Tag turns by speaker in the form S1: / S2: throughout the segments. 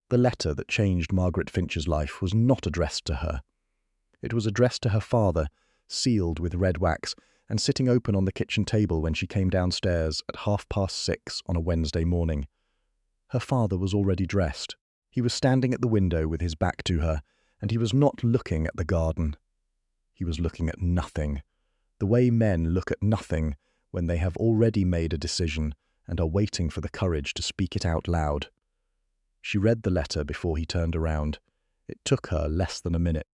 S1: The letter that changed Margaret Finch's life was not addressed to her. It was addressed to her father, sealed with red wax, and sitting open on the kitchen table when she came downstairs at 6:30 on a Wednesday morning. Her father was already dressed. He was standing at the window with his back to her, and he was not looking at the garden. He was looking at nothing, the way men look at nothing when they have already made a decision and are waiting for the courage to speak it out loud. She read the letter before he turned around. It took her less than a minute.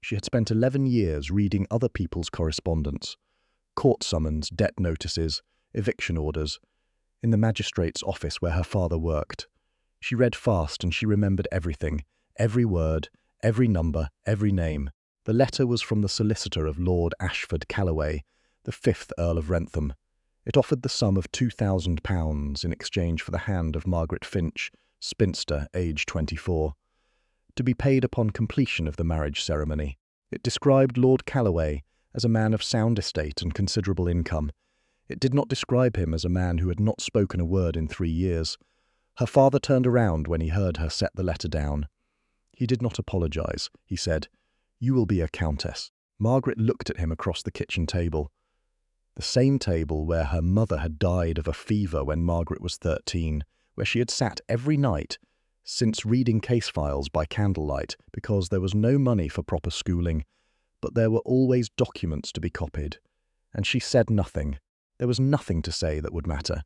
S1: She had spent 11 years reading other people's correspondence, court summons, debt notices, eviction orders, in the magistrate's office where her father worked. She read fast and she remembered everything, every word, every number, every name. The letter was from the solicitor of Lord Ashford Calloway, the 5th Earl of Wrentham. It offered the sum of £2,000 in exchange for the hand of Margaret Finch, spinster, aged 24, to be paid upon completion of the marriage ceremony. It described Lord Calloway as a man of sound estate and considerable income. It did not describe him as a man who had not spoken a word in 3 years. Her father turned around when he heard her set the letter down. He did not apologize. He said, "You will be a countess." Margaret looked at him across the kitchen table, the same table where her mother had died of a fever when Margaret was 13, where she had sat every night since reading case files by candlelight because there was no money for proper schooling, but there were always documents to be copied, and she said nothing. There was nothing to say that would matter.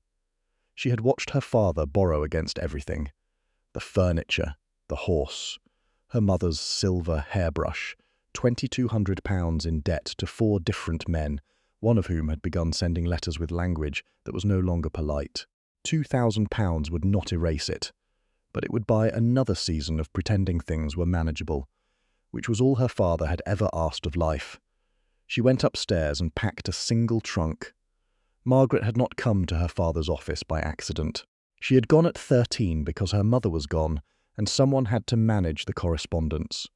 S1: She had watched her father borrow against everything: the furniture, the horse, her mother's silver hairbrush, £2,200 in debt to 4 different men, one of whom had begun sending letters with language that was no longer polite. £2,000 would not erase it, but it would buy another season of pretending things were manageable, which was all her father had ever asked of life. She went upstairs and packed a single trunk. Margaret had not come to her father's office by accident. She had gone at 13 because her mother was gone, and someone had to manage the correspondence.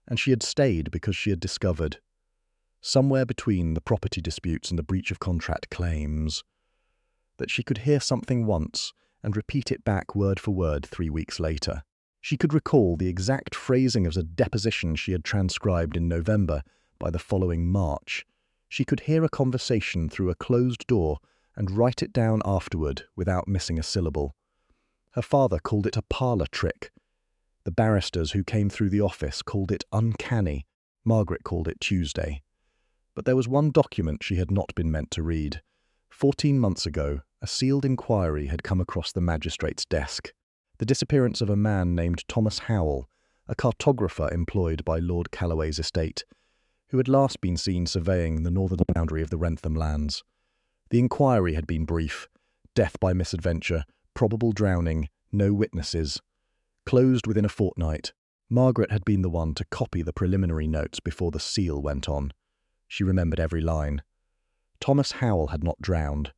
S1: And she had stayed because she had discovered, somewhere between the property disputes and the breach of contract claims, that she could hear something once and repeat it back word for word 3 weeks later. She could recall the exact phrasing of a deposition she had transcribed in November by the following March. She could hear a conversation through a closed door and write it down afterward without missing a syllable. Her father called it a parlour trick. The barristers who came through the office called it uncanny. Margaret called it Tuesday. But there was one document she had not been meant to read. 14 months ago, a sealed inquiry had come across the magistrate's desk. The disappearance of a man named Thomas Howell, a cartographer employed by Lord Calloway's estate, who had last been seen surveying the northern boundary of the Wrentham lands. The inquiry had been brief: death by misadventure, probable drowning, no witnesses. Closed within a fortnight. Margaret had been the one to copy the preliminary notes before the seal went on. She remembered every line. Thomas Howell had not drowned.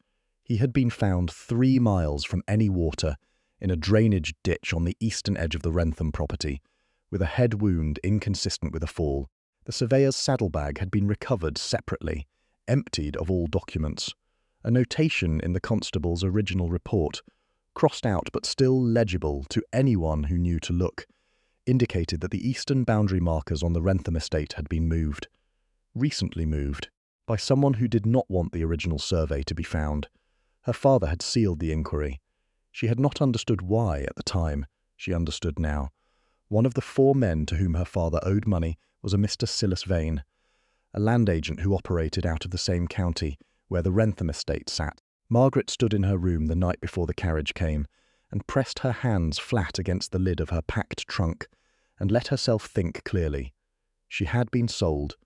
S1: He had been found 3 miles from any water, in a drainage ditch on the eastern edge of the Wrentham property, with a head wound inconsistent with a fall. The surveyor's saddlebag had been recovered separately, emptied of all documents. A notation in the constable's original report, crossed out but still legible to anyone who knew to look, indicated that the eastern boundary markers on the Wrentham estate had been moved. Recently moved, by someone who did not want the original survey to be found. Her father had sealed the inquiry. She had not understood why at the time. She understood now. One of the 4 men to whom her father owed money was a Mr. Silas Vane, a land agent who operated out of the same county where the Wrentham estate sat. Margaret stood in her room the night before the carriage came and pressed her hands flat against the lid of her packed trunk and let herself think clearly. She had been sold.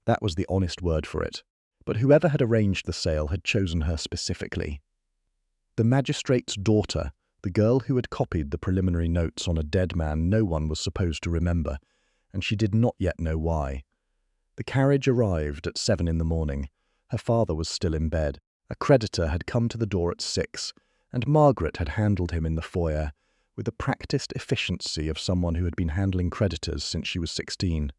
S1: That was the honest word for it. But whoever had arranged the sale had chosen her specifically. The magistrate's daughter, the girl who had copied the preliminary notes on a dead man no one was supposed to remember, and she did not yet know why. The carriage arrived at 7 in the morning. Her father was still in bed. A creditor had come to the door at 6, and Margaret had handled him in the foyer, with the practised efficiency of someone who had been handling creditors since she was 16.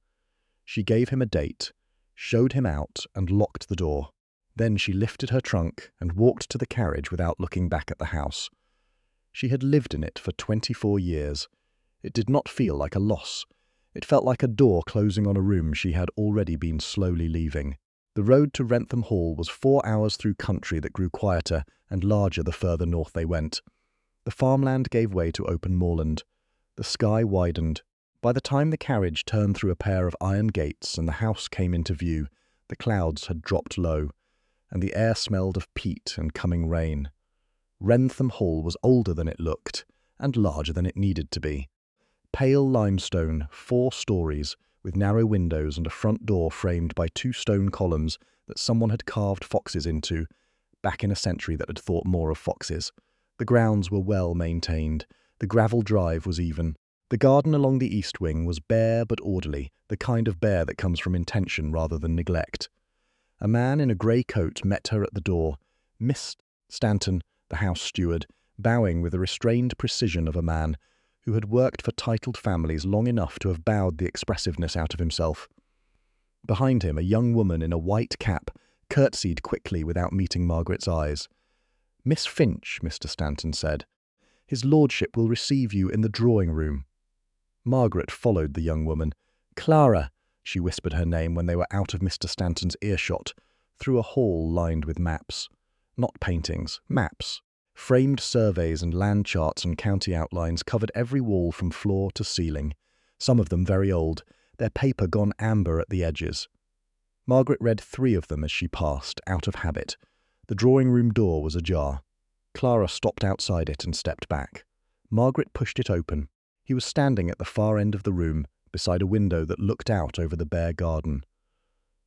S1: She gave him a date, showed him out, and locked the door. Then she lifted her trunk and walked to the carriage without looking back at the house. She had lived in it for 24 years. It did not feel like a loss. It felt like a door closing on a room she had already been slowly leaving. The road to Wrentham Hall was 4 hours through country that grew quieter and larger the further north they went. The farmland gave way to open moorland. The sky widened. By the time the carriage turned through a pair of iron gates and the house came into view, the clouds had dropped low, and the air smelled of peat and coming rain. Wrentham Hall was older than it looked, and larger than it needed to be. Pale limestone, 4 stories, with narrow windows and a front door framed by 2 stone columns that someone had carved foxes into, back in a century that had thought more of foxes. The grounds were well maintained. The gravel drive was even. The garden along the east wing was bare but orderly, the kind of bare that comes from intention rather than neglect. A man in a grey coat met her at the door, Miss Stanton, the house steward, bowing with the restrained precision of a man who had worked for titled families long enough to have bowed the expressiveness out of himself. Behind him, a young woman in a white cap curtsied quickly without meeting Margaret's eyes. "Miss Finch," Mr. Stanton said. "His lordship will receive you in the drawing-room." Margaret followed the young woman. "Clara," she whispered her name when they were out of Mr. Stanton's earshot, through a hall lined with maps. Not paintings, maps. Framed surveys and land charts and county outlines covered every wall from floor to ceiling, some of them very old, their paper gone amber at the edges. Margaret read 3 of them as she passed, out of habit. The drawing-room door was ajar. Clara stopped outside it and stepped back. Margaret pushed it open. He was standing at the far end of the room, beside a window that looked out over the bare garden.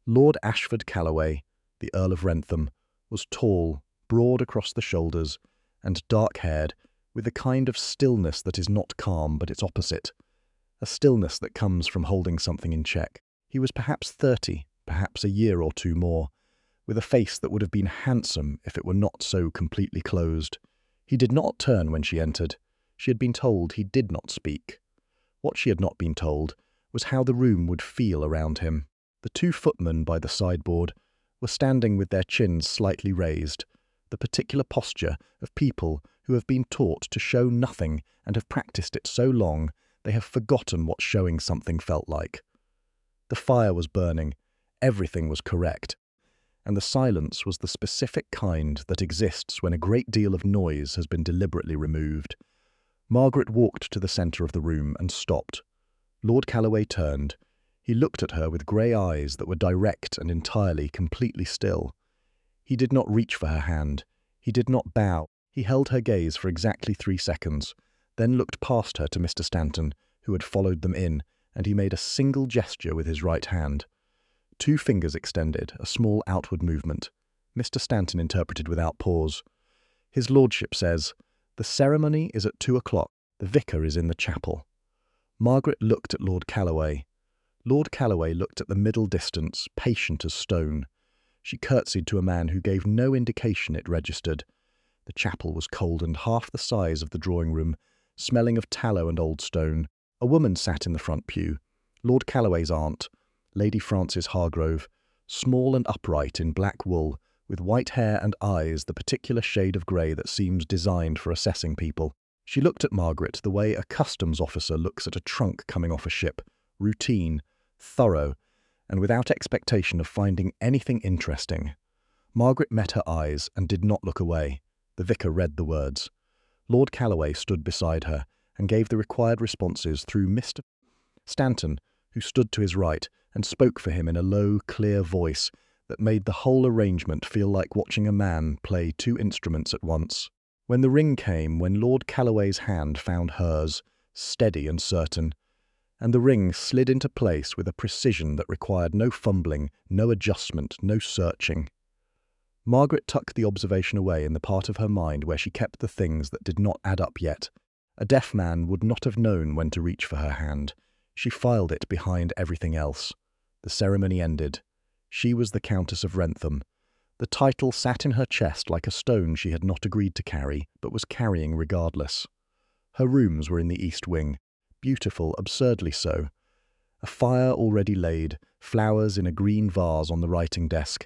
S1: Lord Ashford Calloway, the Earl of Wrentham, was tall, broad across the shoulders, and dark-haired, with the kind of stillness that is not calm but its opposite, a stillness that comes from holding something in check. He was perhaps 30, perhaps a year or 2 more, with a face that would have been handsome if it were not so completely closed. He did not turn when she entered. She had been told he did not speak. What she had not been told was how the room would feel around him. The 2 footmen by the sideboard were standing with their chins slightly raised, the particular posture of people who have been taught to show nothing and have practiced it so long they have forgotten what showing something felt like. The fire was burning, everything was correct, and the silence was the specific kind that exists when a great deal of noise has been deliberately removed. Margaret walked to the centre of the room and stopped. Lord Calloway turned. He looked at her with grey eyes that were direct and entirely, completely still. He did not reach for her hand. He did not bow. He held her gaze for exactly 3 seconds, then looked past her to Mr. Stanton, who had followed them in, and he made a single gesture with his right hand. 2 fingers extended, a small outward movement. Mr. Stanton interpreted without pause. "His lordship says, 'The ceremony is at 2 o'clock. The vicar is in the chapel.'" Margaret looked at Lord Calloway. Lord Calloway looked at the middle distance, patient as stone. She curtsied to a man who gave no indication it registered. The chapel was cold and half the size of the drawing-room, smelling of tallow and old stone. A woman sat in the front pew, Lord Calloway's aunt, Lady Frances Hargrove, small and upright in black wool, with white hair and eyes the particular shade of grey that seems designed for assessing people. She looked at Margaret the way a customs officer looks at a trunk coming off a ship, routine, thorough, and without expectation of finding anything interesting. Margaret met her eyes and did not look away. The vicar read the words. Lord Calloway stood beside her and gave the required responses through Mr. Stanton, who stood to his right and spoke for him in a low, clear voice that made the whole arrangement feel like watching a man play 2 instruments at once. When the ring came, when Lord Calloway's hand found hers, steady and certain, and the ring slid into place with a precision that required no fumbling, no adjustment, no searching. Margaret tucked the observation away in the part of her mind where she kept the things that did not add up yet. A deaf man would not have known when to reach for her hand. She filed it behind everything else. The ceremony ended. She was the Countess of Wrentham. The title sat in her chest like a stone she had not agreed to carry, but was carrying regardless. Her rooms were in the east wing. Beautiful, absurdly so. A fire already laid, flowers in a green vase on the writing desk,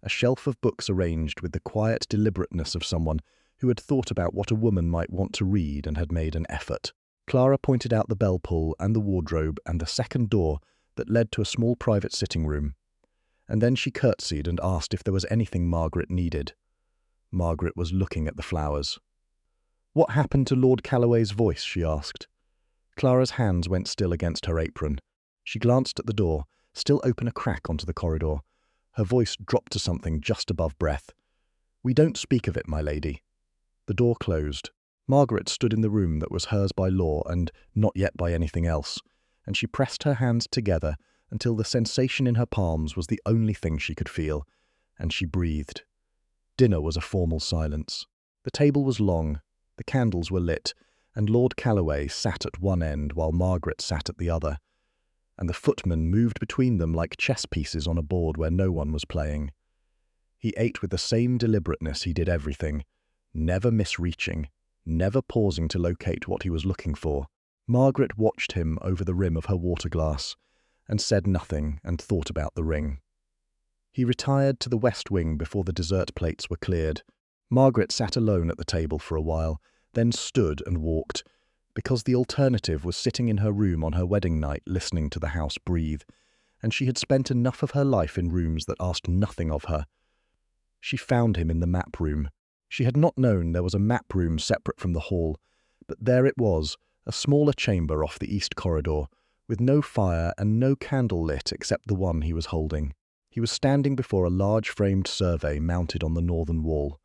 S1: a shelf of books arranged with the quiet deliberateness of someone who had thought about what a woman might want to read and had made an effort. Clara pointed out the bell pull and the wardrobe and the second door that led to a small private sitting room, and then she curtsied and asked if there was anything Margaret needed. Margaret was looking at the flowers. "What happened to Lord Calloway's voice?" she asked. Clara's hands went still against her apron. She glanced at the door, still open a crack onto the corridor. Her voice dropped to something just above breath. "We don't speak of it, my lady." The door closed. Margaret stood in the room that was hers by law and not yet by anything else, and she pressed her hands together until the sensation in her palms was the only thing she could feel, and she breathed. Dinner was a formal silence. The table was long, the candles were lit, and Lord Calloway sat at one end while Margaret sat at the other, and the footman moved between them like chess pieces on a board where no one was playing. He ate with the same deliberateness he did everything, never misreaching, never pausing to locate what he was looking for. Margaret watched him over the rim of her water glass, and said nothing and thought about the ring. He retired to the west wing before the dessert plates were cleared. Margaret sat alone at the table for a while, then stood and walked, because the alternative was sitting in her room on her wedding night listening to the house breathe, and she had spent enough of her life in rooms that asked nothing of her. She found him in the map room. She had not known there was a map room separate from the hall, but there it was, a smaller chamber off the east corridor, with no fire and no candle lit except the one he was holding. He was standing before a large framed survey mounted on the northern wall.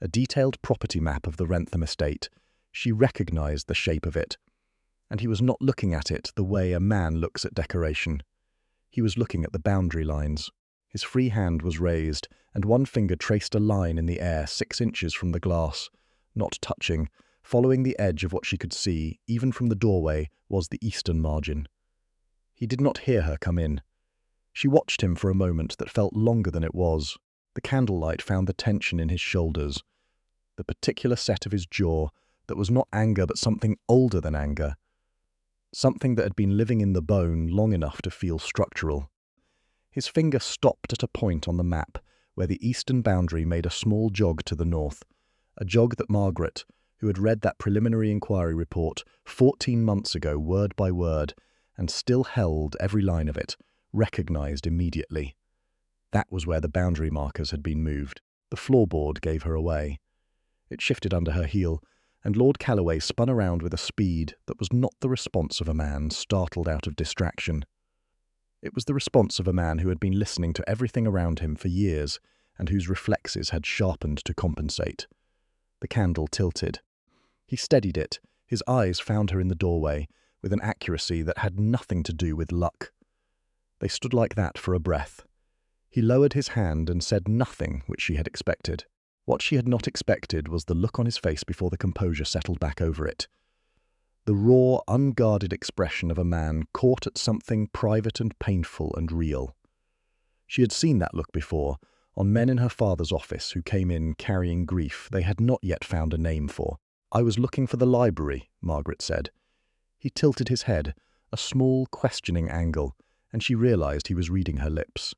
S1: A detailed property map of the Wrentham estate. She recognized the shape of it. And he was not looking at it the way a man looks at decoration. He was looking at the boundary lines. His free hand was raised, and one finger traced a line in the air 6 inches from the glass, not touching. Following the edge of what she could see, even from the doorway, was the eastern margin. He did not hear her come in. She watched him for a moment that felt longer than it was. The candlelight found the tension in his shoulders, the particular set of his jaw that was not anger but something older than anger, something that had been living in the bone long enough to feel structural. His finger stopped at a point on the map where the eastern boundary made a small jog to the north, a jog that Margaret, who had read that preliminary inquiry report 14 months ago word by word and still held every line of it, recognized immediately. That was where the boundary markers had been moved. The floorboard gave her away. It shifted under her heel, and Lord Calloway spun around with a speed that was not the response of a man startled out of distraction. It was the response of a man who had been listening to everything around him for years and whose reflexes had sharpened to compensate. The candle tilted. He steadied it. His eyes found her in the doorway with an accuracy that had nothing to do with luck. They stood like that for a breath. He lowered his hand and said nothing which she had expected. What she had not expected was the look on his face before the composure settled back over it. The raw, unguarded expression of a man caught at something private and painful and real. She had seen that look before, on men in her father's office who came in carrying grief they had not yet found a name for. "I was looking for the library," Margaret said. He tilted his head, a small, questioning angle, and she realized he was reading her lips.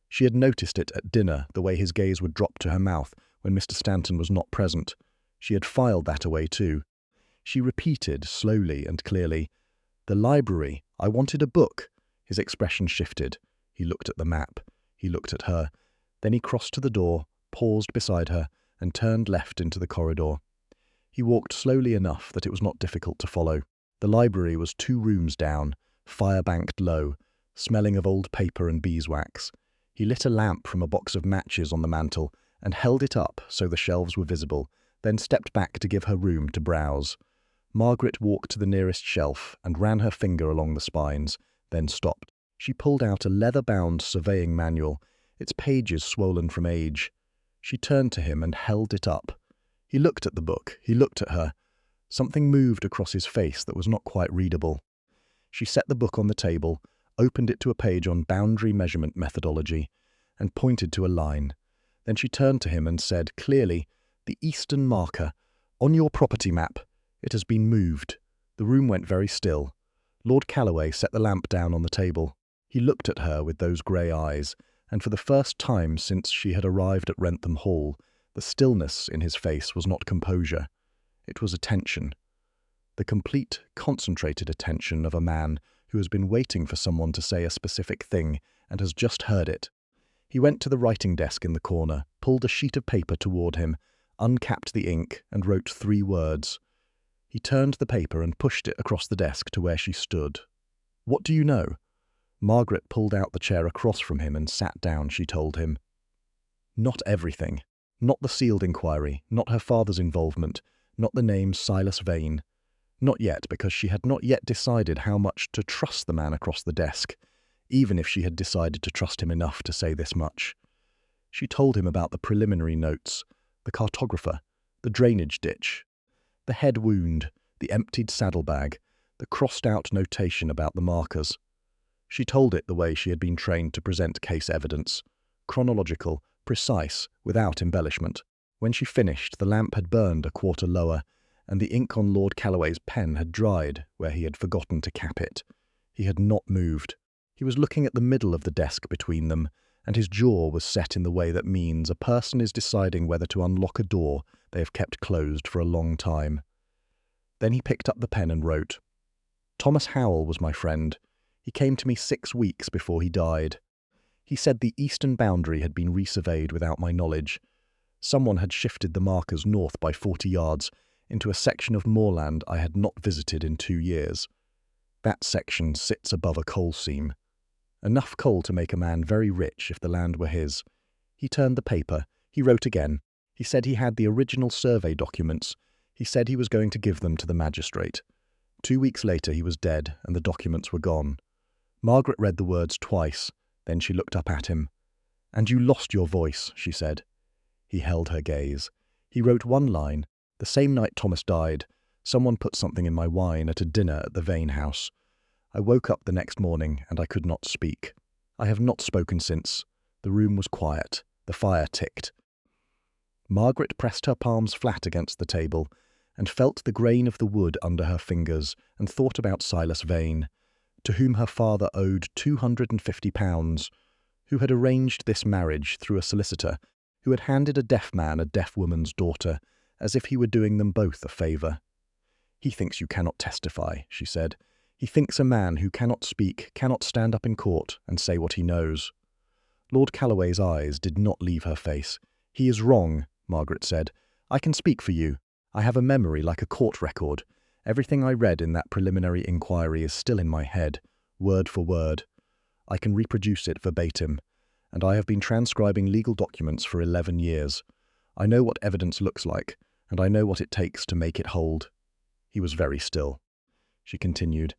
S1: She had noticed it at dinner, the way his gaze would drop to her mouth when Mr. Stanton was not present. She had filed that away too. She repeated, slowly and clearly, "The library. I wanted a book." His expression shifted. He looked at the map. He looked at her. Then he crossed to the door, paused beside her, and turned left into the corridor. He walked slowly enough that it was not difficult to follow. The library was 2 rooms down, fire-banked low, smelling of old paper and beeswax. He lit a lamp from a box of matches on the mantel and held it up so the shelves were visible, then stepped back to give her room to browse. Margaret walked to the nearest shelf and ran her finger along the spines, then stopped. She pulled out a leather-bound surveying manual, its pages swollen from age. She turned to him and held it up. He looked at the book. He looked at her. Something moved across his face that was not quite readable. She set the book on the table, opened it to a page on boundary measurement methodology, and pointed to a line. Then she turned to him and said clearly, "The eastern marker. On your property map. It has been moved." The room went very still. Lord Calloway set the lamp down on the table. He looked at her with those grey eyes, and for the first time since she had arrived at Wrentham Hall, the stillness in his face was not composure. It was attention. the complete, concentrated attention of a man who has been waiting for someone to say a specific thing and has just heard it. He went to the writing desk in the corner, pulled a sheet of paper toward him, uncapped the ink, and wrote 3 words. He turned the paper and pushed it across the desk to where she stood. "What do you know?" Margaret pulled out the chair across from him and sat down, she told him. Not everything. Not the sealed inquiry, not her father's involvement, not the name Silas Vane. Not yet, because she had not yet decided how much to trust the man across the desk, even if she had decided to trust him enough to say this much. She told him about the preliminary notes, the cartographer, the drainage ditch, the head wound, the emptied saddlebag, the crossed-out notation about the markers. She told it the way she had been trained to present case evidence, chronological, precise, without embellishment. When she finished, the lamp had burned a quarter lower, and the ink on Lord Calloway's pen had dried where he had forgotten to cap it. He had not moved. He was looking at the middle of the desk between them, and his jaw was set in the way that means a person is deciding whether to unlock a door they have kept closed for a long time. Then he picked up the pen and wrote, "Thomas Howell was my friend. He came to me 6 weeks before he died. He said the eastern boundary had been resurveyed without my knowledge. Someone had shifted the markers north by 40 yards into a section of moorland I had not visited in 2 years. That section sits above a coal seam. Enough coal to make a man very rich if the land were his." He turned the paper. He wrote again. He said he had the original survey documents. He said he was going to give them to the magistrate. 2 weeks later he was dead, and the documents were gone. Margaret read the words twice. Then she looked up at him. "And you lost your voice," she said. He held her gaze. He wrote 1 line. "The same night Thomas died, someone put something in my wine at a dinner at the Vane house. I woke up the next morning and I could not speak. I have not spoken since. The room was quiet. The fire ticked." Margaret pressed her palms flat against the table and felt the grain of the wood under her fingers and thought about Silas Vane, to whom her father owed £250, who had arranged this marriage through a solicitor, who had handed a deaf man a deaf woman's daughter, as if he were doing them both a favour. "He thinks you cannot testify," she said. "He thinks a man who cannot speak cannot stand up in court and say what he knows." Lord Calloway's eyes did not leave her face. "He is wrong," Margaret said. "I can speak for you. I have a memory like a court record. Everything I read in that preliminary inquiry is still in my head, word for word. I can reproduce it verbatim, and I have been transcribing legal documents for 11 years. I know what evidence looks like, and I know what it takes to make it hold." He was very still. She continued,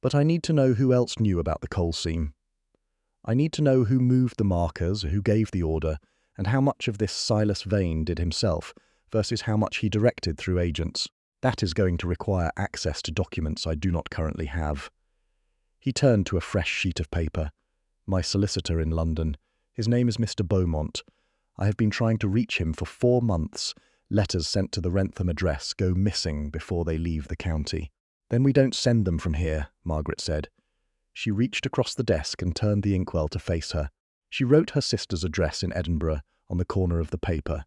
S1: "But I need to know who else knew about the coal seam. I need to know who moved the markers, who gave the order, and how much of this Silas Vane did himself versus how much he directed through agents. That is going to require access to documents I do not currently have." He turned to a fresh sheet of paper. "My solicitor in London. His name is Mr. Beaumont. I have been trying to reach him for 4 months. Letters sent to the Wrentham address go missing before they leave the county." "Then we don't send them from here," Margaret said. She reached across the desk and turned the inkwell to face her. She wrote her sister's address in Edinburgh on the corner of the paper.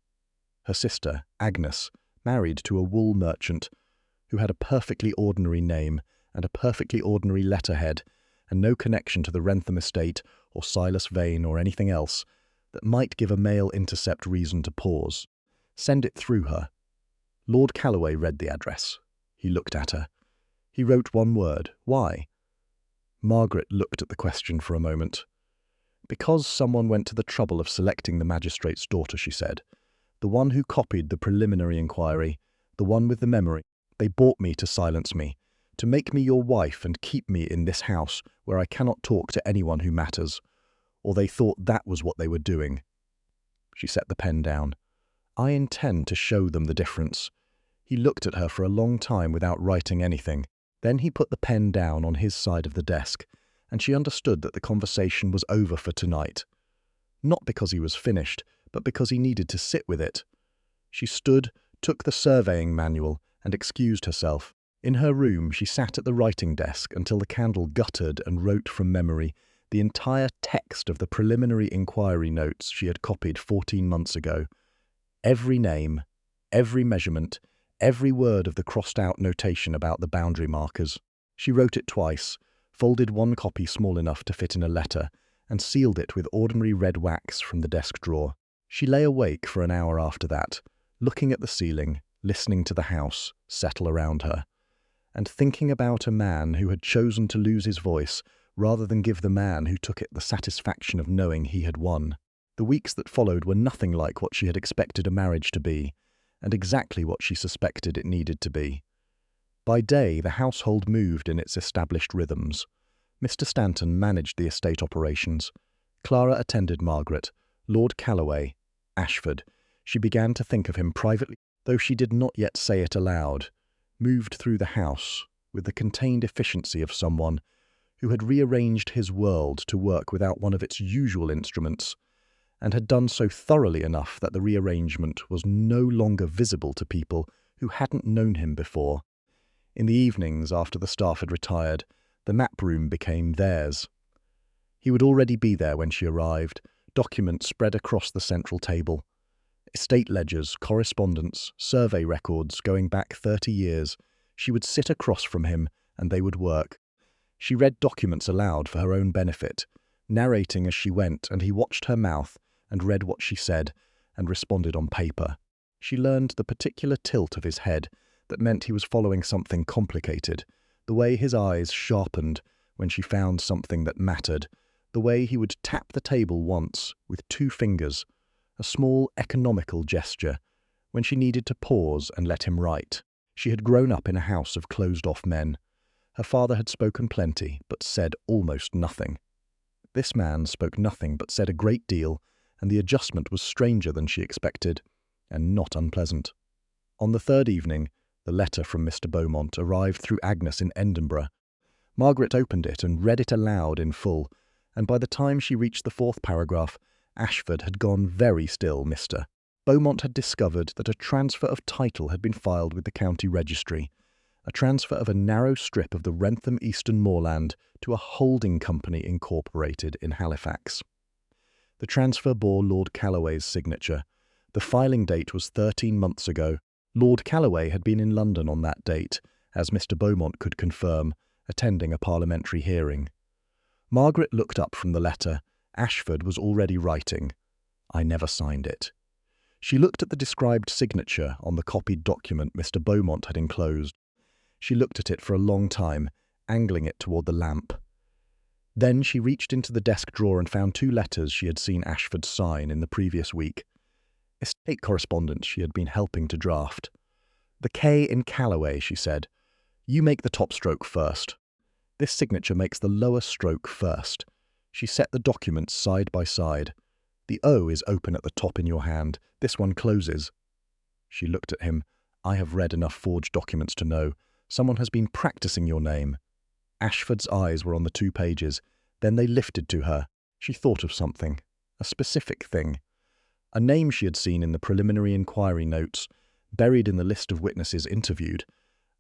S1: Her sister, Agnes, married to a wool merchant who had a perfectly ordinary name and a perfectly ordinary letterhead and no connection to the Wrentham estate or Silas Vane or anything else that might give a male intercept reason to pause. Send it through her. Lord Calloway read the address. He looked at her. He wrote 1 word. "Why?" Margaret looked at the question for a moment. "Because someone went to the trouble of selecting the magistrate's daughter," she said. "The one who copied the preliminary inquiry, the one with the memory. They bought me to silence me, to make me your wife and keep me in this house where I cannot talk to anyone who matters. Or they thought that was what they were doing." She set the pen down. "I intend to show them the difference." He looked at her for a long time without writing anything. Then he put the pen down on his side of the desk, and she understood that the conversation was over for tonight. Not because he was finished, but because he needed to sit with it. She stood, took the surveying manual, and excused herself. In her room, she sat at the writing desk until the candle guttered and wrote from memory the entire text of the preliminary inquiry notes she had copied 14 months ago. Every name, every measurement, every word of the crossed-out notation about the boundary markers. She wrote it twice, folded one copy small enough to fit in a letter, and sealed it with ordinary red wax from the desk drawer. She lay awake for an hour after that, looking at the ceiling, listening to the house settle around her, and thinking about a man who had chosen to lose his voice rather than give the man who took it the satisfaction of knowing he had won. The weeks that followed were nothing like what she had expected a marriage to be, and exactly what she suspected it needed to be. By day, the household moved in its established rhythms. Mr. Stanton managed the estate operations. Clara attended Margaret. Lord Calloway, Ashford, she began to think of him privately, though she did not yet say it aloud, moved through the house with the contained efficiency of someone who had rearranged his world to work without one of its usual instruments, and had done so thoroughly enough that the rearrangement was no longer visible to people who hadn't known him before. In the evenings, after the staff had retired, the map room became theirs. He would already be there when she arrived, documents spread across the central table. Estate ledgers, correspondence, survey records going back 30 years. She would sit across from him, and they would work. She read documents aloud for her own benefit, narrating as she went, and he watched her mouth and read what she said and responded on paper. She learned the particular tilt of his head that meant he was following something complicated, the way his eyes sharpened when she found something that mattered, the way he would tap the table once with 2 fingers, a small economical gesture, when she needed to pause and let him write. She had grown up in a house of closed-off men. Her father had spoken plenty, but said almost nothing. This man spoke nothing but said a great deal, and the adjustment was stranger than she expected, and not unpleasant. On the 3rd evening, the letter from Mr. Beaumont arrived through Agnes in Edinburgh. Margaret opened it and read it aloud in full, and by the time she reached the 4th paragraph, Ashford had gone very still, Mr. Beaumont had discovered that a transfer of title had been filed with the county registry, a transfer of a narrow strip of the Wrentham Eastern moorland to a holding company incorporated in Halifax. The transfer bore Lord Calloway's signature. The filing date was 13 months ago. Lord Calloway had been in London on that date, as Mr. Beaumont could confirm, attending a parliamentary hearing. Margaret looked up from the letter. Ashford was already writing. I never signed it. She looked at the described signature on the copied document Mr. Beaumont had enclosed. She looked at it for a long time, angling it toward the lamp. Then she reached into the desk drawer and found 2 letters she had seen Ashford sign in the previous week. Estate correspondence she had been helping to draft. The K in Calloway, she said. You make the top stroke first. This signature makes the lower stroke first. She set the documents side by side. The O is open at the top in your hand. This one closes. She looked at him. I have read enough forged documents to know. Someone has been practicing your name. Ashford's eyes were on the 2 pages. Then they lifted to her. She thought of something. A specific thing. A name she had seen in the preliminary inquiry notes, buried in the list of witnesses interviewed.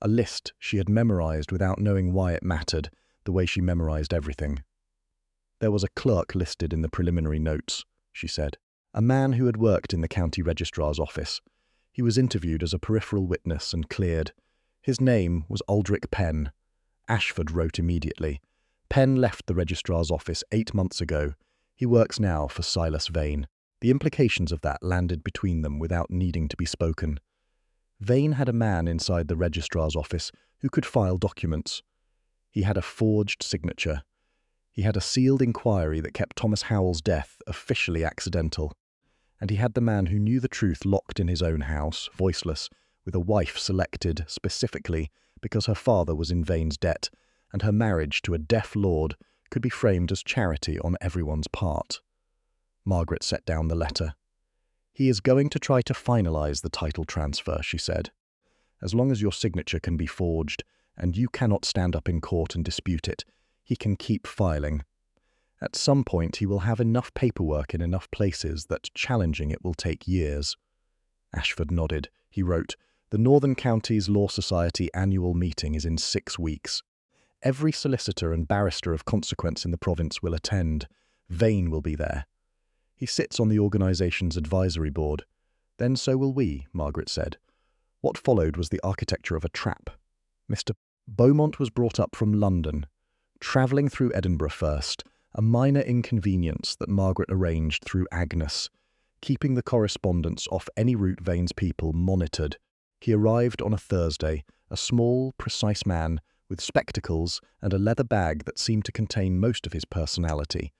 S1: A list she had memorized without knowing why it mattered, the way she memorized everything. There was a clerk listed in the preliminary notes, she said. A man who had worked in the county registrar's office. He was interviewed as a peripheral witness and cleared. His name was Aldrich Penn. Ashford wrote immediately. Penn left the registrar's office 8 months ago. He works now for Silas Vane. The implications of that landed between them without needing to be spoken. Vane had a man inside the registrar's office who could file documents. He had a forged signature. He had a sealed inquiry that kept Thomas Howell's death officially accidental. And he had the man who knew the truth locked in his own house, voiceless, with a wife selected specifically because her father was in Vane's debt, and her marriage to a deaf lord could be framed as charity on everyone's part. Margaret set down the letter. He is going to try to finalize the title transfer, she said. As long as your signature can be forged, and you cannot stand up in court and dispute it, he can keep filing. At some point he will have enough paperwork in enough places that challenging it will take years. Ashford nodded. He wrote, The Northern Counties Law Society annual meeting is in 6 weeks. Every solicitor and barrister of consequence in the province will attend. Vane will be there. He sits on the organisation's advisory board. Then so will we, Margaret said. What followed was the architecture of a trap. Mr. Beaumont was brought up from London, travelling through Edinburgh first, a minor inconvenience that Margaret arranged through Agnes, keeping the correspondence off any route Vane's people monitored. He arrived on a Thursday, a small, precise man with spectacles and a leather bag that seemed to contain most of his personality,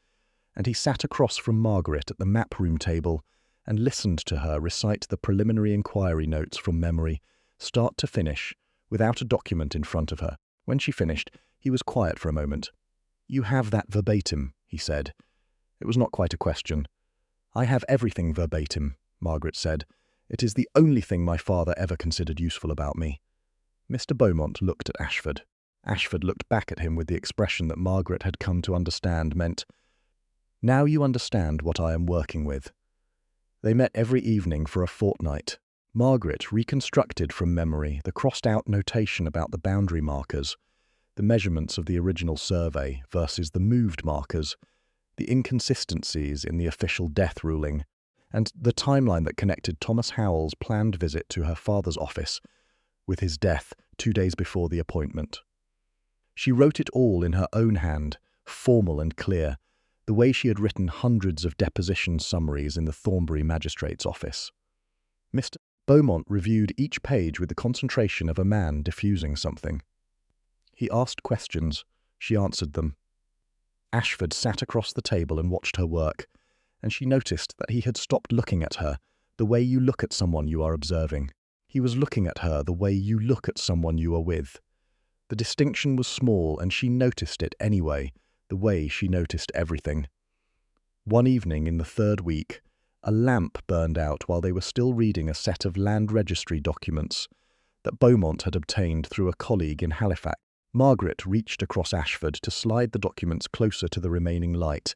S1: and he sat across from Margaret at the map room table and listened to her recite the preliminary inquiry notes from memory, start to finish, without a document in front of her. When she finished, he was quiet for a moment. "You have that verbatim," he said. It was not quite a question. "I have everything verbatim," Margaret said. "It is the only thing my father ever considered useful about me." Mr. Beaumont looked at Ashford. Ashford looked back at him with the expression that Margaret had come to understand meant, "Now you understand what I am working with." They met every evening for a fortnight. Margaret reconstructed from memory the crossed-out notation about the boundary markers, the measurements of the original survey versus the moved markers, the inconsistencies in the official death ruling, and the timeline that connected Thomas Howell's planned visit to her father's office with his death 2 days before the appointment. She wrote it all in her own hand, formal and clear, the way she had written hundreds of deposition summaries in the Thornbury magistrate's office. Mr. Beaumont reviewed each page with the concentration of a man diffusing something. He asked questions. She answered them. Ashford sat across the table and watched her work, and she noticed that he had stopped looking at her the way you look at someone you are observing. He was looking at her the way you look at someone you are with. The distinction was small, and she noticed it anyway, the way she noticed everything. One evening in the 3rd week, a lamp burned out while they were still reading a set of land registry documents that Beaumont had obtained through a colleague in Halifax. Margaret reached across Ashford to slide the documents closer to the remaining light,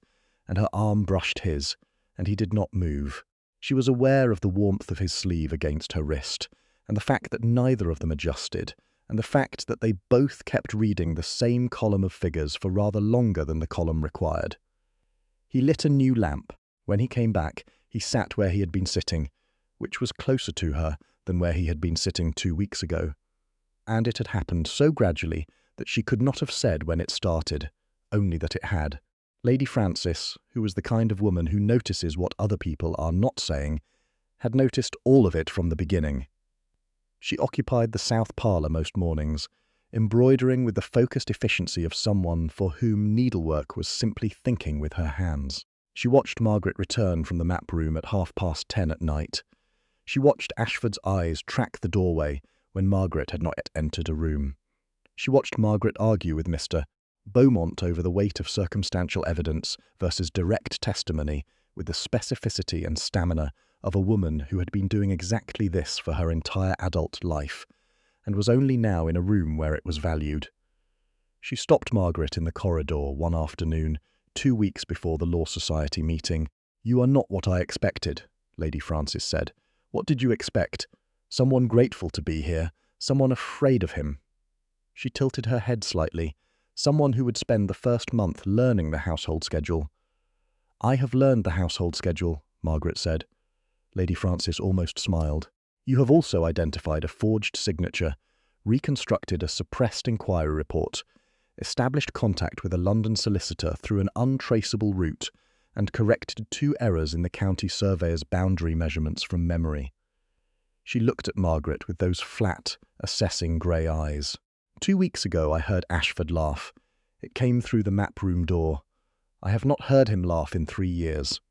S1: and her arm brushed his, and he did not move. She was aware of the warmth of his sleeve against her wrist, and the fact that neither of them adjusted, and the fact that they both kept reading the same column of figures for rather longer than the column required. He lit a new lamp. When he came back, he sat where he had been sitting, which was closer to her than where he had been sitting 2 weeks ago. And it had happened so gradually that she could not have said when it started, only that it had. Lady Frances, who was the kind of woman who notices what other people are not saying, had noticed all of it from the beginning. She occupied the south parlour most mornings, embroidering with the focused efficiency of someone for whom needlework was simply thinking with her hands. She watched Margaret return from the map room at 10:30 at night. She watched Ashford's eyes track the doorway when Margaret had not yet entered a room. She watched Margaret argue with Mr. Beaumont over the weight of circumstantial evidence versus direct testimony with the specificity and stamina of a woman who had been doing exactly this for her entire adult life, and was only now in a room where it was valued. She stopped Margaret in the corridor one afternoon, 2 weeks before the Law Society meeting. "You are not what I expected," Lady Frances said. "What did you expect? Someone grateful to be here, someone afraid of him." She tilted her head slightly. Someone who would spend the first month learning the household schedule. "I have learned the household schedule," Margaret said. Lady Frances almost smiled. "You have also identified a forged signature, reconstructed a suppressed inquiry report, established contact with a London solicitor through an untraceable route, and corrected 2 errors in the county surveyor's boundary measurements from memory." She looked at Margaret with those flat, assessing grey eyes. "2 weeks ago I heard Ashford laugh. It came through the map room door. I have not heard him laugh in 3 years.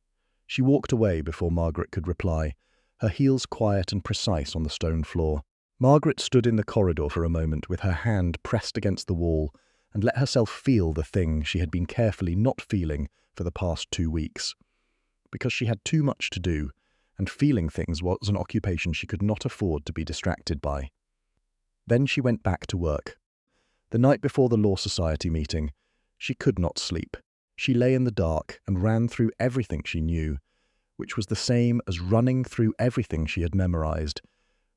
S1: She walked away before Margaret could reply, her heels quiet and precise on the stone floor. Margaret stood in the corridor for a moment with her hand pressed against the wall and let herself feel the thing she had been carefully not feeling for the past 2 weeks. Because she had too much to do, and feeling things was an occupation she could not afford to be distracted by. Then she went back to work. The night before the Law Society meeting, she could not sleep. She lay in the dark and ran through everything she knew, which was the same as running through everything she had memorized,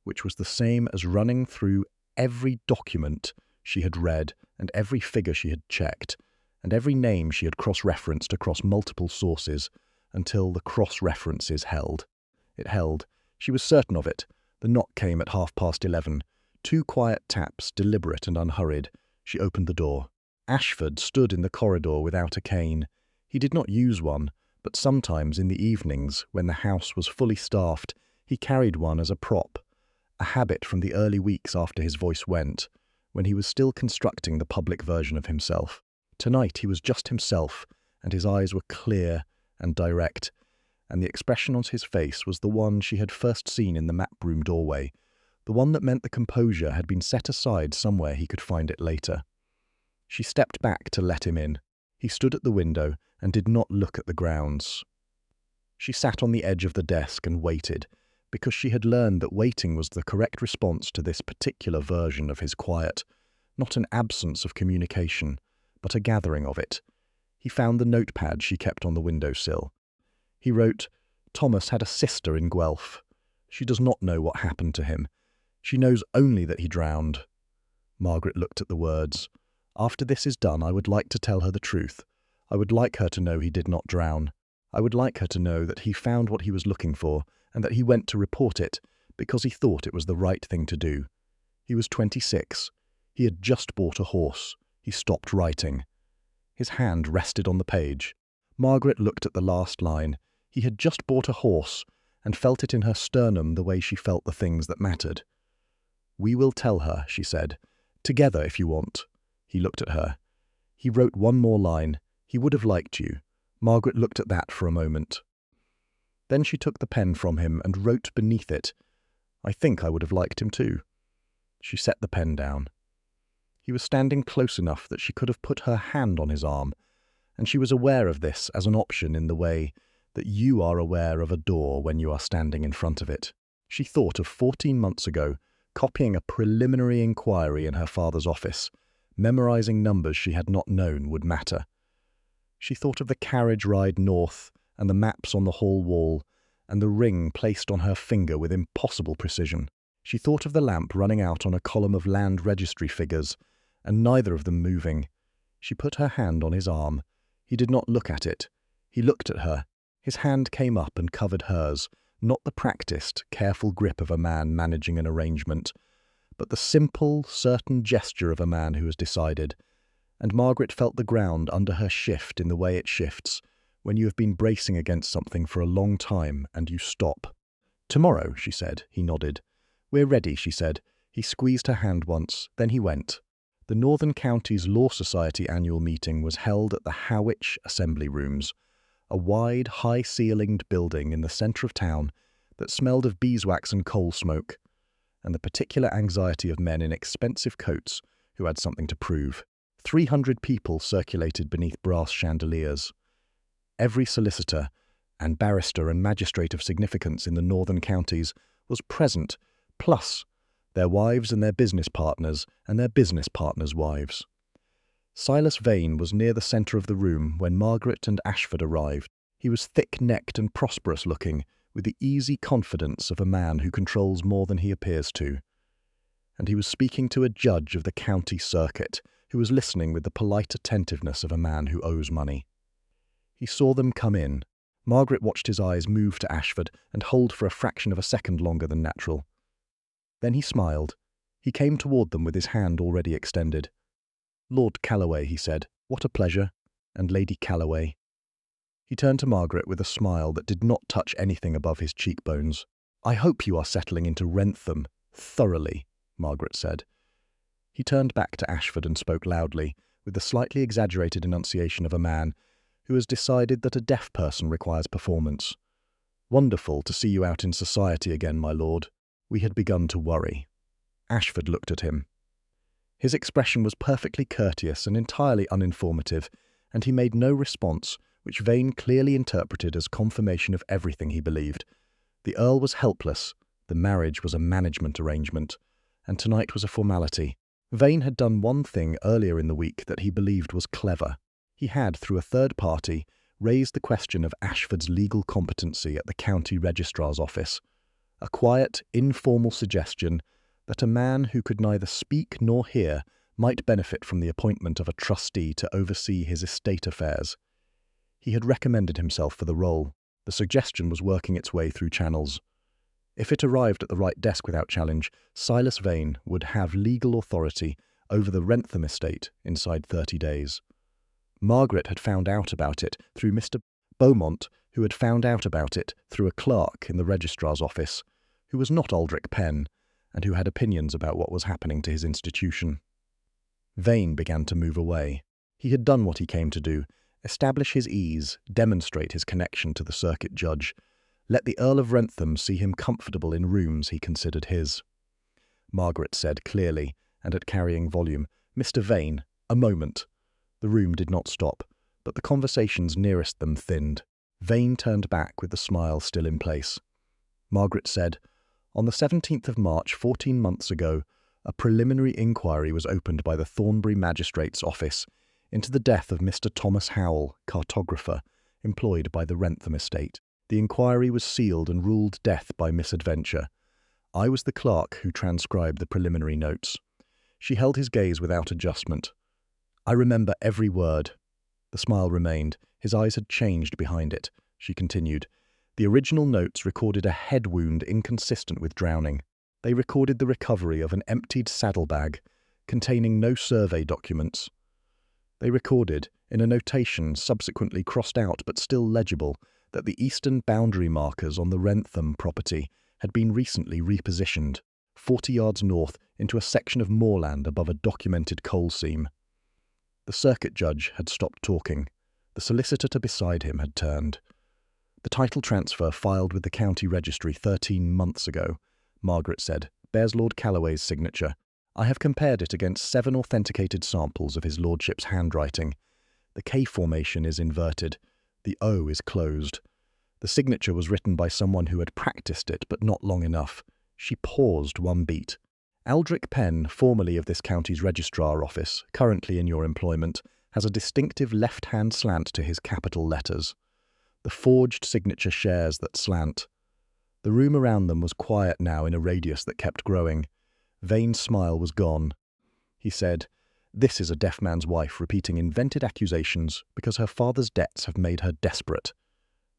S1: which was the same as running through every document she had read and every figure she had checked, and every name she had cross-referenced across multiple sources, until the cross-references held. It held. She was certain of it. The knock came at 11:30. 2 quiet taps, deliberate and unhurried. She opened the door. Ashford stood in the corridor without a cane. He did not use one, but sometimes in the evenings, when the house was fully staffed, he carried one as a prop, a habit from the early weeks after his voice went, when he was still constructing the public version of himself. Tonight he was just himself, and his eyes were clear and direct, and the expression on his face was the one she had first seen in the map room doorway, the one that meant the composure had been set aside somewhere he could find it later. She stepped back to let him in. He stood at the window and did not look at the grounds. She sat on the edge of the desk and waited, because she had learned that waiting was the correct response to this particular version of his quiet, not an absence of communication, but a gathering of it. He found the notepad she kept on the windowsill. He wrote, "Thomas had a sister in Guelph. She does not know what happened to him. She knows only that he drowned." Margaret looked at the words. "After this is done, I would like to tell her the truth. I would like her to know he did not drown. I would like her to know that he found what he was looking for and that he went to report it because he thought it was the right thing to do. He was 26. He had just bought a horse. He stopped writing." His hand rested on the page. Margaret looked at the last line. He had just bought a horse, and felt it in her sternum the way she felt the things that mattered. "We will tell her," she said. "Together, if you want." He looked at her. He wrote one more line. "He would have liked you." Margaret looked at that for a moment. Then she took the pen from him and wrote beneath it, "I think I would have liked him too." She set the pen down. He was standing close enough that she could have put her hand on his arm, and she was aware of this as an option in the way that you are aware of a door when you are standing in front of it. She thought of 14 months ago, copying a preliminary inquiry in her father's office, memorizing numbers she had not known would matter. She thought of the carriage ride north and the maps on the hall wall and the ring placed on her finger with impossible precision. She thought of the lamp running out on a column of land registry figures, and neither of them moving. She put her hand on his arm. He did not look at it. He looked at her. His hand came up and covered hers, not the practiced, careful grip of a man managing an arrangement, but the simple, certain gesture of a man who has decided, and Margaret felt the ground under her shift in the way it shifts when you have been bracing against something for a long time and you stop. "Tomorrow," she said. He nodded. "We're ready," she said. He squeezed her hand once, then he went. The Northern Counties Law Society annual meeting was held at the Howich Assembly Rooms, a wide, high-ceilinged building in the centre of town that smelled of beeswax and coal smoke, and the particular anxiety of men in expensive coats who had something to prove. 300 people circulated beneath brass chandeliers. Every solicitor and barrister and magistrate of significance in the northern counties was present, plus their wives and their business partners and their business partners' wives. Silas Vane was near the centre of the room when Margaret and Ashford arrived. He was thick-necked and prosperous-looking, with the easy confidence of a man who controls more than he appears to. And he was speaking to a judge of the county circuit, who was listening with the polite attentiveness of a man who owes money. He saw them come in. Margaret watched his eyes move to Ashford and hold for a fraction of a second longer than natural. Then he smiled. He came toward them with his hand already extended. "Lord Calloway," he said. "What a pleasure. And Lady Calloway." He turned to Margaret with a smile that did not touch anything above his cheekbones. "I hope you are settling into Wrentham thoroughly," Margaret said. He turned back to Ashford and spoke loudly, with the slightly exaggerated enunciation of a man who has decided that a deaf person requires performance. "Wonderful to see you out in society again, my lord. We had begun to worry." Ashford looked at him. His expression was perfectly courteous and entirely uninformative, and he made no response, which Vane clearly interpreted as confirmation of everything he believed. The Earl was helpless, the marriage was a management arrangement, and tonight was a formality. Vane had done one thing earlier in the week that he believed was clever. He had, through a third party, raised the question of Ashford's legal competency at the county registrar's office, a quiet, informal suggestion that a man who could neither speak nor hear might benefit from the appointment of a trustee to oversee his estate affairs. He had recommended himself for the role. The suggestion was working its way through channels. If it arrived at the right desk without challenge, Silas Vane would have legal authority over the Wrentham estate inside 30 days. Margaret had found out about it through Mr. Beaumont, who had found out about it through a clerk in the registrar's office, who was not Aldrich Penn, and who had opinions about what was happening to his institution. Vane began to move away. He had done what he came to do: establish his ease, demonstrate his connection to the circuit judge, let the Earl of Wrentham see him comfortable in rooms he considered his. Margaret said clearly, and at carrying volume, "Mr. Vane, a moment." The room did not stop, but the conversations nearest them thinned. Vane turned back with the smile still in place. Margaret said, "On the 17th of March, 14 months ago, a preliminary inquiry was opened by the Thornbury Magistrate's Office into the death of Mr. Thomas Howell, cartographer, employed by the Wrentham estate. The inquiry was sealed and ruled death by misadventure. I was the clerk who transcribed the preliminary notes." She held his gaze without adjustment. "I remember every word." The smile remained. His eyes had changed behind it. She continued, "The original notes recorded a head wound inconsistent with drowning. They recorded the recovery of an emptied saddlebag containing no survey documents. They recorded, in a notation subsequently crossed out but still legible, that the eastern boundary markers on the Wrentham property had been recently repositioned, 40 yards north, into a section of moorland above a documented coal seam." The circuit judge had stopped talking. The solicitor beside him had turned. "The title transfer filed with the county registry 13 months ago," Margaret said, "bears Lord Calloway's signature. I have compared it against 7 authenticated samples of his lordship's handwriting. The K formation is inverted. The O is closed. The signature was written by someone who had practiced it, but not long enough." She paused one beat. "Aldrich Penn, formerly of this county's registrar office, currently in your employment, has a distinctive left-hand slant to his capital letters. The forged signature shares that slant." The room around them was quiet now in a radius that kept growing. Vane's smile was gone. He said, "This is a deaf man's wife repeating invented accusations because her father's debts have made her desperate."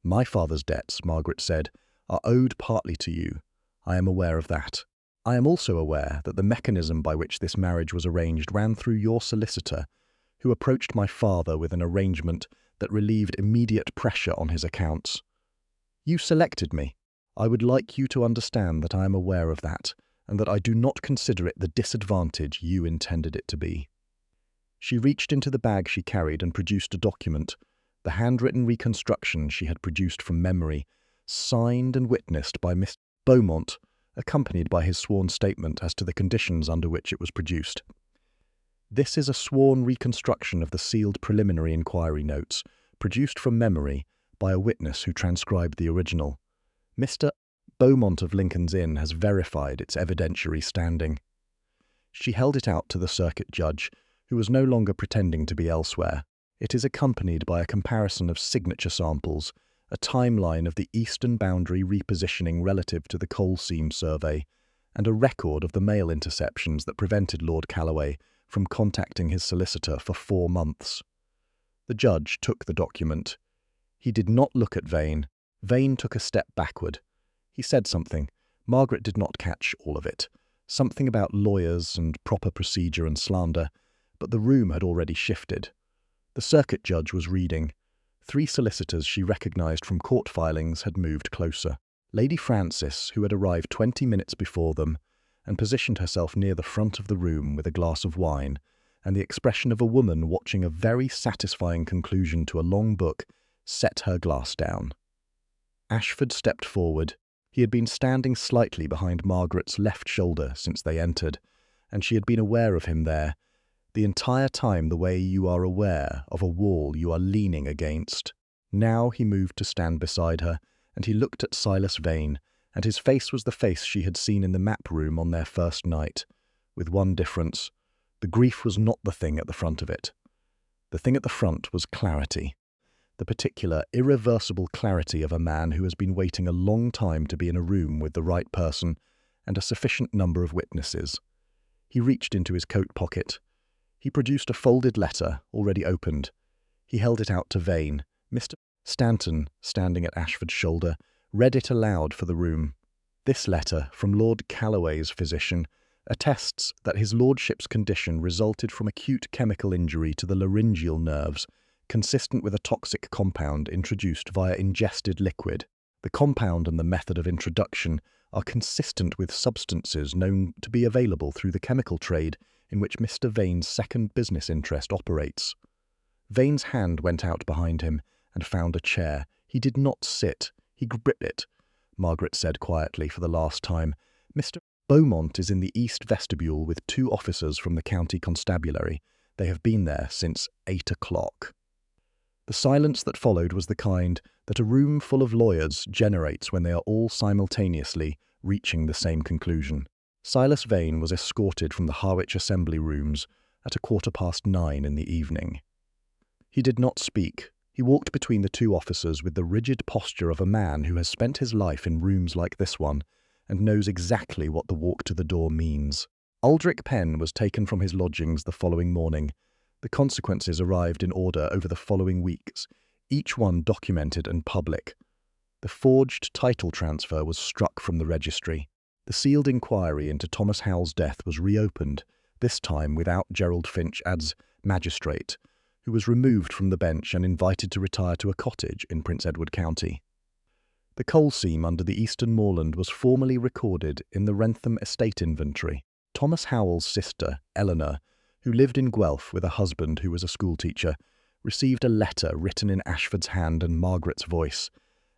S1: "My father's debts," Margaret said, "are owed partly to you. I am aware of that. I am also aware that the mechanism by which this marriage was arranged ran through your solicitor, who approached my father with an arrangement that relieved immediate pressure on his accounts. You selected me. I would like you to understand that I am aware of that, and that I do not consider it the disadvantage you intended it to be." She reached into the bag she carried and produced a document, the handwritten reconstruction she had produced from memory, signed and witnessed by Mr. Beaumont, accompanied by his sworn statement as to the conditions under which it was produced. "This is a sworn reconstruction of the sealed preliminary inquiry notes, produced from memory by a witness who transcribed the original. Mr. Beaumont of Lincoln's Inn has verified its evidentiary standing." She held it out to the circuit judge, who was no longer pretending to be elsewhere. "It is accompanied by a comparison of signature samples, a timeline of the eastern boundary repositioning relative to the coal seam survey, and a record of the mail interceptions that prevented Lord Calloway from contacting his solicitor for 4 months. The judge took the document. He did not look at Vane. Vane took a step backward. He said something. Margaret did not catch all of it. Something about lawyers and proper procedure and slander, but the room had already shifted. The circuit judge was reading. 3 solicitors she recognised from court filings had moved closer. Lady Frances, who had arrived 20 minutes before them, and positioned herself near the front of the room with a glass of wine, and the expression of a woman watching a very satisfying conclusion to a long book, set her glass down. Ashford stepped forward. He had been standing slightly behind Margaret's left shoulder since they entered, and she had been aware of him there, the entire time, the way you are aware of a wall you are leaning against. Now he moved to stand beside her, and he looked at Silas Vane, and his face was the face she had seen in the map room on their first night, with one difference. The grief was not the thing at the front of it. The thing at the front was clarity, the particular, irreversible clarity of a man who has been waiting a long time to be in a room with the right person and a sufficient number of witnesses. He reached into his coat pocket. He produced a folded letter, already opened. He held it out to Vane. Mr. Stanton, standing at Ashford's shoulder, read it aloud for the room. This letter, from Lord Calloway's physician, attests that his lordship's condition resulted from acute chemical injury to the laryngeal nerves, consistent with a toxic compound introduced via ingested liquid. The compound and the method of introduction are consistent with substances known to be available through the chemical trade in which Mr. Vane's second business interest operates. Vane's hand went out behind him and found a chair. He did not sit, he gripped it. Margaret said quietly for the last time. Mr. Beaumont is in the east vestibule with 2 officers from the county constabulary. They have been there since 8 o'clock. The silence that followed was the kind that a room full of lawyers generates when they are all simultaneously reaching the same conclusion. Silas Vane was escorted from the Harwich Assembly Rooms at 9:15 in the evening. He did not speak. He walked between the 2 officers with the rigid posture of a man who has spent his life in rooms like this one and knows exactly what the walk to the door means. Aldrich Penn was taken from his lodgings the following morning. The consequences arrived in order over the following weeks, each one documented and public. The forged title transfer was struck from the registry. The sealed inquiry into Thomas Howell's death was reopened, this time without Gerald Finch as magistrate, who was removed from the bench and invited to retire to a cottage in Prince Edward County. The coal seam under the eastern moorland was formally recorded in the Wrentham estate inventory. Thomas Howell's sister, Eleanor, who lived in Guelph with a husband who was a schoolteacher, received a letter written in Ashford's hand and Margaret's voice,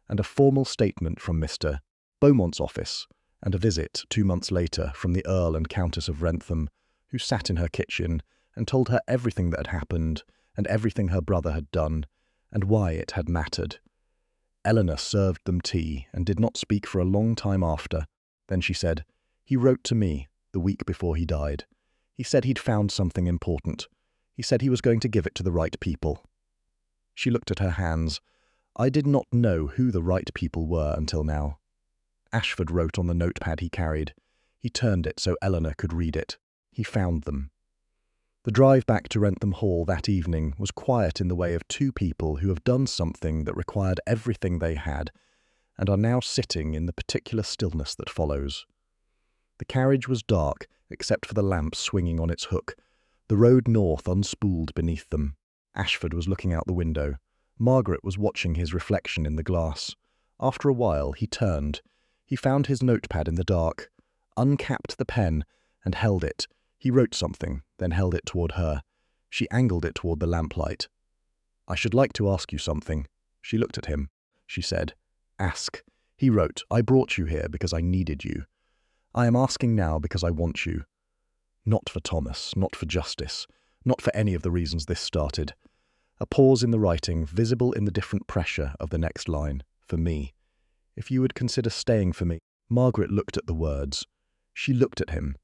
S1: and a formal statement from Mr. Beaumont's office, and a visit 2 months later from the Earl and Countess of Wrentham, who sat in her kitchen and told her everything that had happened and everything her brother had done, and why it had mattered. Eleanor served them tea and did not speak for a long time after. Then she said, "He wrote to me the week before he died. He said he'd found something important. He said he was going to give it to the right people." She looked at her hands. "I did not know who the right people were until now." Ashford wrote on the notepad he carried. He turned it so Eleanor could read it. He found them. The drive back to Wrentham Hall that evening was quiet in the way of 2 people who have done something that required everything they had and are now sitting in the particular stillness that follows. The carriage was dark, except for the lamp swinging on its hook. The road north unspooled beneath them. Ashford was looking out the window. Margaret was watching his reflection in the glass. After a while, he turned. He found his notepad in the dark, uncapped the pen, and held it. He wrote something, then held it toward her. She angled it toward the lamplight. "I should like to ask you something." She looked at him. She said, "Ask." He wrote, "I brought you here because I needed you. I am asking now because I want you. Not for Thomas, not for justice, not for any of the reasons this started." A pause in the writing, visible in the different pressure of the next line. "For me. If you would consider staying for me." Margaret looked at the words. She looked at him.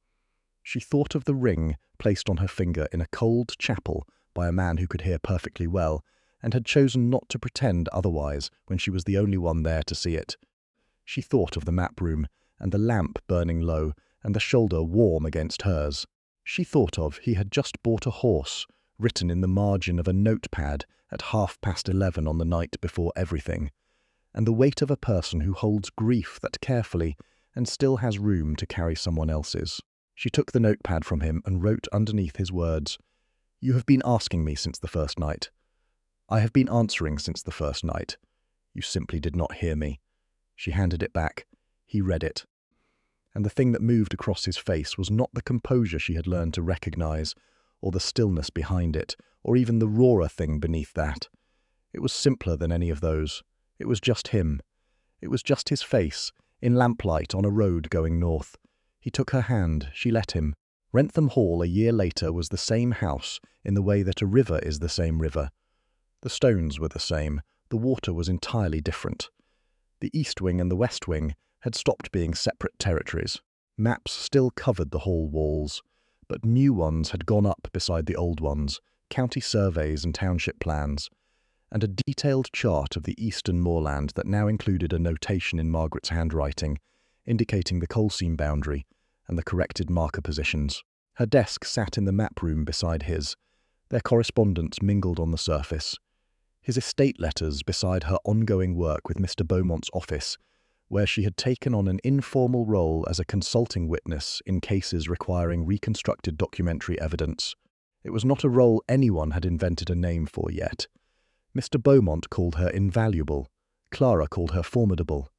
S1: She thought of the ring placed on her finger in a cold chapel by a man who could hear perfectly well, and had chosen not to pretend otherwise when she was the only one there to see it. She thought of the map room, and the lamp burning low, and the shoulder warm against hers. She thought of he had just bought a horse, written in the margin of a notepad at 11:30 on the night before everything, and the weight of a person who holds grief that carefully and still has room to carry someone else's. She took the notepad from him and wrote underneath his words, "You have been asking me since the first night. I have been answering since the first night. You simply did not hear me." She handed it back. He read it. And the thing that moved across his face was not the composure she had learned to recognize, or the stillness behind it, or even the rawer thing beneath that. It was simpler than any of those. It was just him. It was just his face, in lamplight on a road going north. He took her hand. She let him. Wrentham Hall a year later was the same house in the way that a river is the same river. The stones were the same. The water was entirely different. The east wing and the west wing had stopped being separate territories. Maps still covered the hall walls, but new ones had gone up beside the old ones, county surveys and township plans, and a detailed chart of the eastern moorland that now included a notation in Margaret's handwriting, indicating the coal seam boundary and the corrected marker positions. Her desk sat in the map room beside his. Their correspondence mingled on the surface. His estate letters beside her ongoing work with Mr. Beaumont's office, where she had taken on an informal role as a consulting witness in cases requiring reconstructed documentary evidence. It was not a role anyone had invented a name for yet. Mr. Beaumont called her invaluable. Clara called her formidable.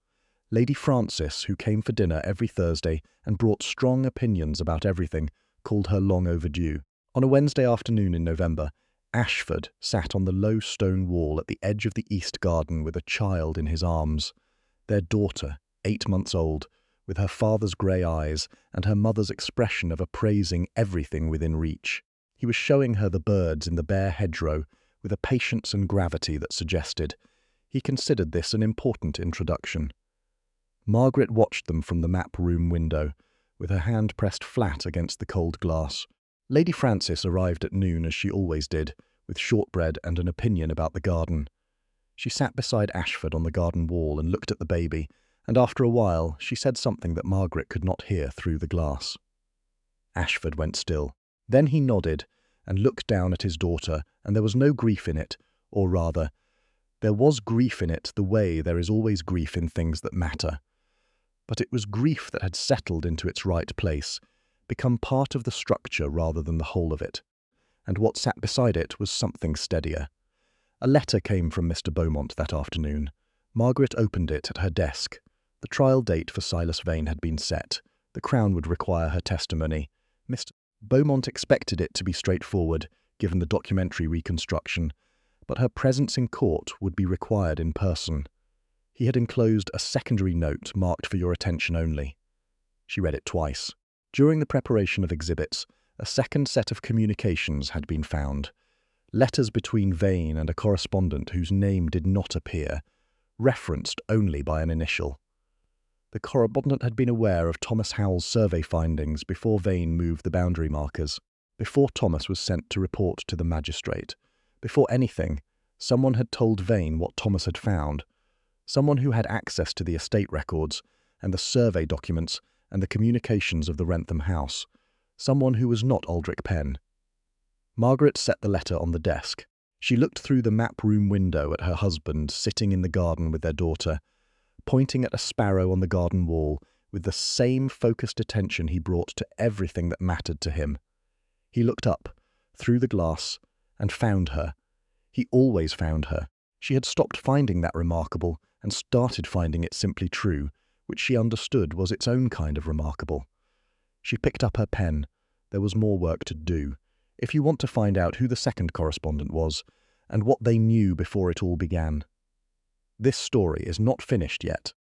S1: Lady Frances, who came for dinner every Thursday and brought strong opinions about everything, called her long overdue. On a Wednesday afternoon in November, Ashford sat on the low stone wall at the edge of the east garden with a child in his arms. Their daughter, 8 months old, with her father's grey eyes and her mother's expression of appraising everything within reach. He was showing her the birds in the bare hedgerow with a patience and gravity that suggested. He considered this an important introduction. Margaret watched them from the map room window, with her hand pressed flat against the cold glass. Lady Frances arrived at noon as she always did, with shortbread and an opinion about the garden. She sat beside Ashford on the garden wall and looked at the baby, and after a while she said something that Margaret could not hear through the glass. Ashford went still. Then he nodded and looked down at his daughter, and there was no grief in it, or rather, there was grief in it the way there is always grief in things that matter. But it was grief that had settled into its right place, become part of the structure rather than the whole of it. And what sat beside it was something steadier. A letter came from Mr. Beaumont that afternoon. Margaret opened it at her desk. The trial date for Silas Vane had been set. The Crown would require her testimony. Mr. Beaumont expected it to be straightforward, given the documentary reconstruction, but her presence in court would be required in person. He had enclosed a secondary note marked for your attention only. She read it twice. During the preparation of exhibits, a second set of communications had been found. Letters between Vane and a correspondent whose name did not appear, referenced only by an initial. The correspondent had been aware of Thomas Howell's survey findings before Vane moved the boundary markers, before Thomas was sent to report to the magistrate. Before anything, someone had told Vane what Thomas had found. Someone who had access to the estate records and the survey documents and the communications of the Wrentham house. Someone who was not Aldrich Penn. Margaret set the letter on the desk. She looked through the map room window at her husband sitting in the garden with their daughter, pointing at a sparrow on the garden wall with the same focused attention he brought to everything that mattered to him. He looked up, through the glass, and found her. He always found her. She had stopped finding that remarkable and started finding it simply true, which she understood was its own kind of remarkable. She picked up her pen. There was more work to do. If you want to find out who the second correspondent was, and what they knew before it all began. This story is not finished yet.